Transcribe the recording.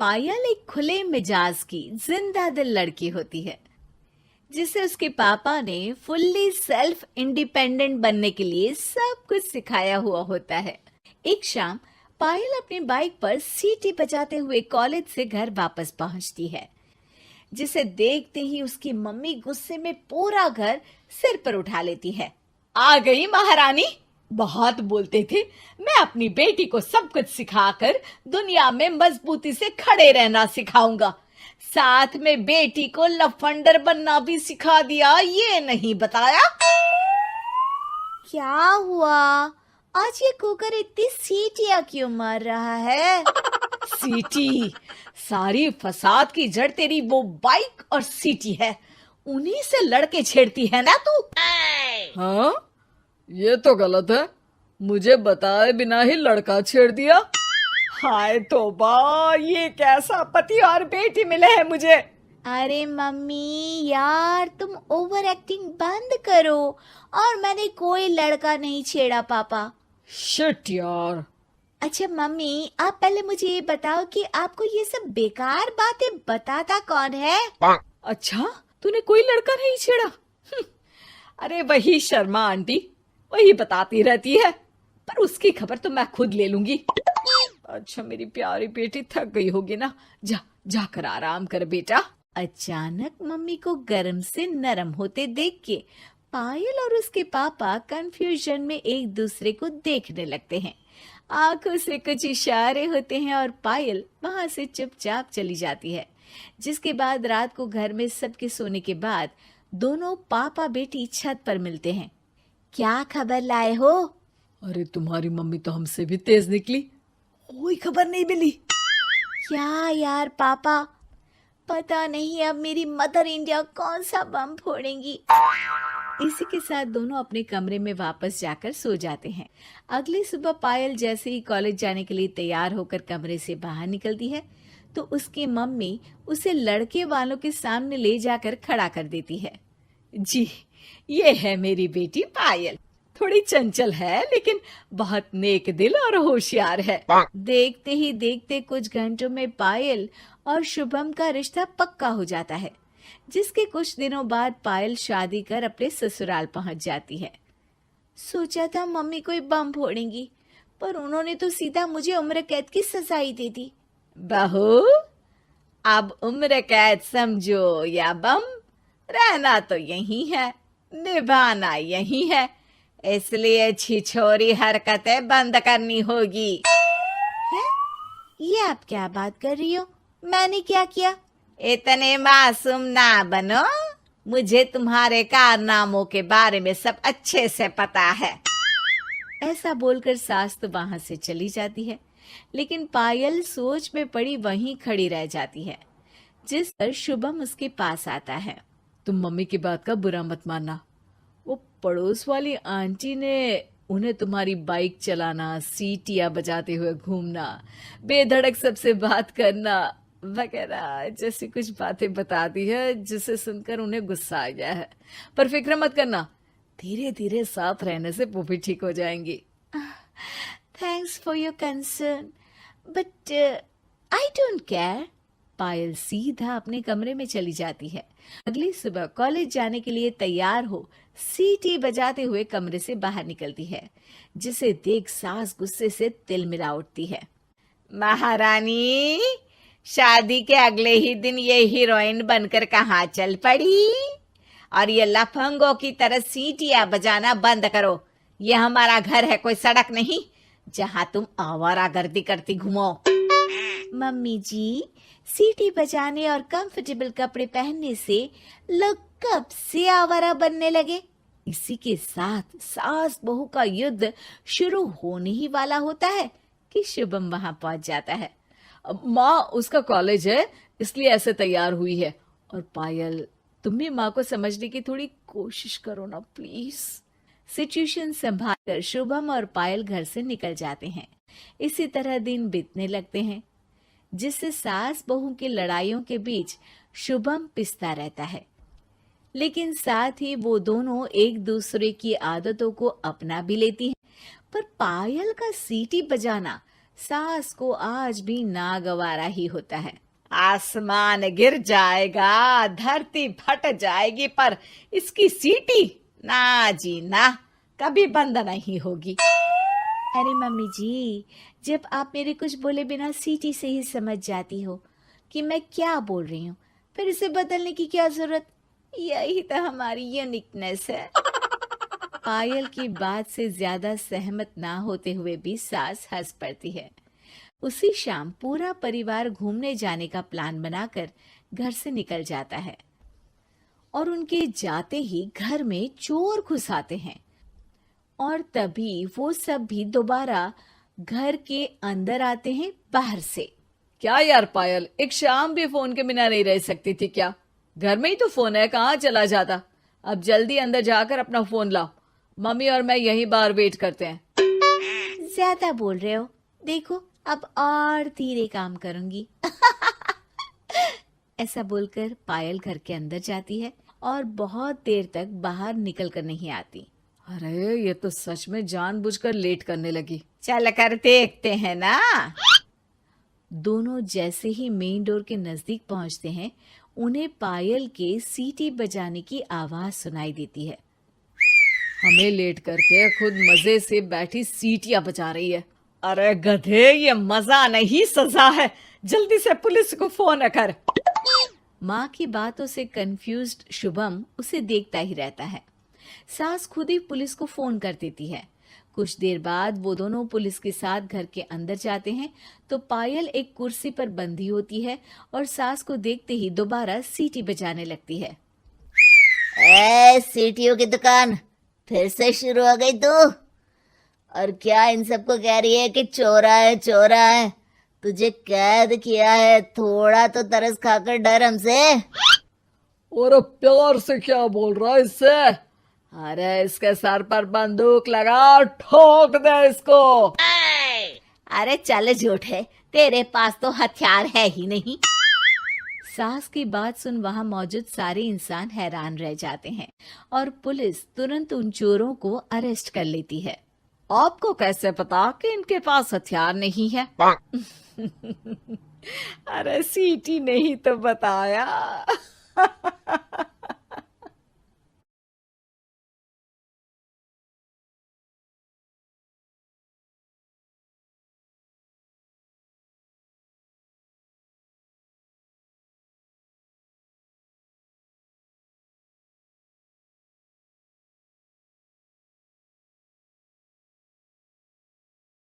पायल एक खुले मिजाज की जिंदा दिल लड़की होती है जिसे उसके पापा ने फुल्ली सेल्फ इंडिपेंडेंट बनने के लिए सब कुछ सिखाया हुआ होता है। एक शाम पायल अपनी बाइक पर सीटी बजाते हुए कॉलेज से घर वापस पहुंचती है, जिसे देखते ही उसकी मम्मी गुस्से में पूरा घर सिर पर उठा लेती है। आ गई महारानी, बहुत बोलते थे मैं अपनी बेटी को सब कुछ सिखाकर दुनिया में मजबूती से खड़े रहना सिखाऊंगा, साथ में बेटी को लफंडर बनना भी सिखा दिया, ये नहीं बताया। क्या हुआ? आज ये कुकर इतनी सीटियां क्यों मार रहा है? सीटी? सारी फसाद की जड़ तेरी वो बाइक और सीटी है, उन्हीं से लड़के छेड़ती है ना तू। हाँ, ये तो गलत है, मुझे बताए बिना ही लड़का छेड़ दिया। हाय तौबा, ये कैसा पति और बेटी मिले हैं मुझे। अरे मम्मी यार, तुम ओवर एक्टिंग बंद करो, और मैंने कोई लड़का नहीं छेड़ा पापा। शिट यार। अच्छा मम्मी, आप पहले मुझे ये बताओ कि आपको ये सब बेकार बातें बताता कौन है? अच्छा, तूने कोई लड़का नहीं छेड़ा? अरे वही शर्मा आंटी, वही बताती रहती है, पर उसकी खबर तो मैं खुद ले लूंगी। अच्छा मेरी प्यारी बेटी, थक गई होगी ना, जाकर आराम कर बेटा। अचानक मम्मी को गर्म से नरम होते देख के पायल और उसके पापा कंफ्यूजन में एक दूसरे को देखने लगते हैं। आंखों से कुछ इशारे होते हैं और पायल वहां से चुपचाप चली जाती है। जिसके बाद रात को घर में सबके सोने के बाद दोनों पापा बेटी छत पर मिलते हैं। क्या खबर लाए हो? अरे तुम्हारी मम्मी तो हमसे भी तेज निकली, कोई खबर नहीं मिली। क्या यार पापा, पता नहीं अब मेरी मदर इंडिया कौन सा बम फोड़ेंगी। इसी के साथ दोनों अपने कमरे में वापस जाकर सो जाते हैं। अगली सुबह पायल जैसे ही कॉलेज जाने के लिए तैयार होकर कमरे से बाहर निकलती है तो उसकी मम्मी उसे लड़के वालों के सामने ले जाकर खड़ा कर देती है। जी, ये है मेरी बेटी पायल, थोड़ी चंचल है लेकिन बहुत नेक दिल और होशियार है। देखते ही देखते कुछ घंटों में पायल और शुभम का रिश्ता पक्का हो जाता है, जिसके कुछ दिनों बाद पायल शादी कर अपने ससुराल पहुंच जाती है। सोचा था मम्मी कोई बम फोड़ेंगी, पर उन्होंने तो सीधा मुझे उम्र कैद की सजा ही दे दी। बहू, अब उम्र कैद समझो या बम, रहना तो यही है, निभाना यही है, इसलिए छिछोरी हरकतें बंद करनी होगी। है? ये आप क्या बात कर रही हो? मैंने क्या किया? इतने मासूम ना बनो, मुझे तुम्हारे कारनामों के बारे में सब अच्छे से पता है। ऐसा बोलकर सास तो वहां से चली जाती है, लेकिन पायल सोच में पड़ी वहीं खड़ी रह जाती है। जिस पर शुभम उसके पास आता है। तुम मम्मी की बात का बुरा मत मानना, वो पड़ोस वाली आंटी ने उन्हें तुम्हारी बाइक चलाना, सीटियां बजाते हुए घूमना, बेधड़क सबसे बात करना वगैरह जैसी कुछ बातें बता दी है, जिसे सुनकर उन्हें गुस्सा आ गया है। पर फिक्र मत करना, धीरे धीरे साथ रहने से वो भी ठीक हो जाएंगी। Thanks for your concern, but I don't care. Payal सीधा अपने कमरे में चली जाती है। अगली सुबह कॉलेज जाने के लिए तैयार हो सीटी बजाते हुए कमरे से बाहर निकलती है, जिसे देख सास गुस्से से तिलमिला उठती है। महारानी, शादी के अगले ही दिन ये हीरोइन बनकर कहाँ चल पड़ी? और ये लफंगों की तरह सीटियां बजाना बंद करो। ये हमारा घर है, कोई सड़क नहीं जहाँ तुम आवारागर्दी करती घूमो। मम्मी जी, सीटी बजाने और कंफर्टेबल कपड़े पहनने से लोग कब से आवारा बनने लगे? इसी के साथ सास बहू का युद्ध शुरू होने ही वाला होता है कि शुभम वहां पहुंच जाता है। माँ, उसका कॉलेज है इसलिए ऐसे तैयार हुई है। और पायल, तुम भी माँ को समझने की थोड़ी कोशिश करो ना प्लीज। सिचुएशन संभालकर शुभम और पायल घर से निकल जाते हैं। इसी तरह दिन बीतने लगते हैं, जिससे सास बहू की लड़ाइयों के बीच शुभम पिसता रहता है, लेकिन साथ ही वो दोनों एक दूसरे की आदतों को अपना भी लेती हैं। पर पायल का सीटी बजाना सास को आज भी नागवारा ही होता है। आसमान गिर जाएगा, धरती फट जाएगी, पर इसकी सीटी ना जी ना, कभी बंद नहीं होगी। अरे मम्मी जी, जब आप मेरे कुछ बोले बिना सीटी से ही समझ जाती हो कि मैं क्या बोल रही हूँ, फिर इसे बदलने की क्या जरूरत? यही तो हमारी यूनिकनेस है। पायल की बात से ज्यादा सहमत ना होते हुए भी सास हंस पड़ती है। उसी शाम पूरा परिवार घूमने जाने का प्लान बनाकर घर से निकल जाता है और उनके जाते ही घर में चोर घुस आते हैं और तभी वो सब भी दोबारा घर के अंदर आते हैं बाहर से। क्या यार पायल, एक शाम भी फोन के बिना नहीं रह सकती थी क्या? घर में ही तो फोन है, कहाँ चला जाता? अब जल्दी अंदर जाकर अपना फोन लाओ, मम्मी और मैं यहीं बाहर वेट करते हैं। ज्यादा बोल रहे हो, देखो अब और धीरे काम करूंगी। ऐसा बोलकर पायल घर के अंदर जाती है और बहुत देर तक बाहर निकल कर नहीं आती। अरे ये तो सच में जानबूझकर लेट करने लगी। चल कर देखते हैं ना। दोनों जैसे ही मेन डोर के नजदीक पहुंचते हैं, उन्हें पायल के सीटी बजाने की आवाज सुनाई देती है। हमें लेट करके खुद मजे से बैठी सीटियां बजा रही है। अरे गधे, ये मजा नहीं सजा है, जल्दी से पुलिस को फोन कर। माँ की बातों से कंफ्यूज्ड शुभम उसे देखता ही रहता है। सास खुद ही पुलिस को फोन कर देती है। कुछ देर बाद वो दोनों पुलिस के साथ घर के अंदर जाते हैं तो पायल एक कुर्सी पर बंधी होती है और सास को देखते ही दोबारा सीटी बजाने लगती है। सीटियों की दुकान फिर से शुरू हो गई तू? और क्या इन सबको कह रही है कि चोरा है चोरा है? तुझे कैद किया है, थोड़ा तो तरस खाकर डर हमसे। और प्यार से क्या बोल रहा है इससे? अरे इसके सर पर बंदूक लगा, ठोक दे इसको। अरे चल झूठे, तेरे पास तो हथियार है ही नहीं। सास की बात सुन वहां मौजूद सारे इंसान हैरान रह जाते हैं और पुलिस तुरंत उन चोरों को अरेस्ट कर लेती है। आपको कैसे पता कि इनके पास हथियार नहीं है? अरे सीटी नहीं तो बताया।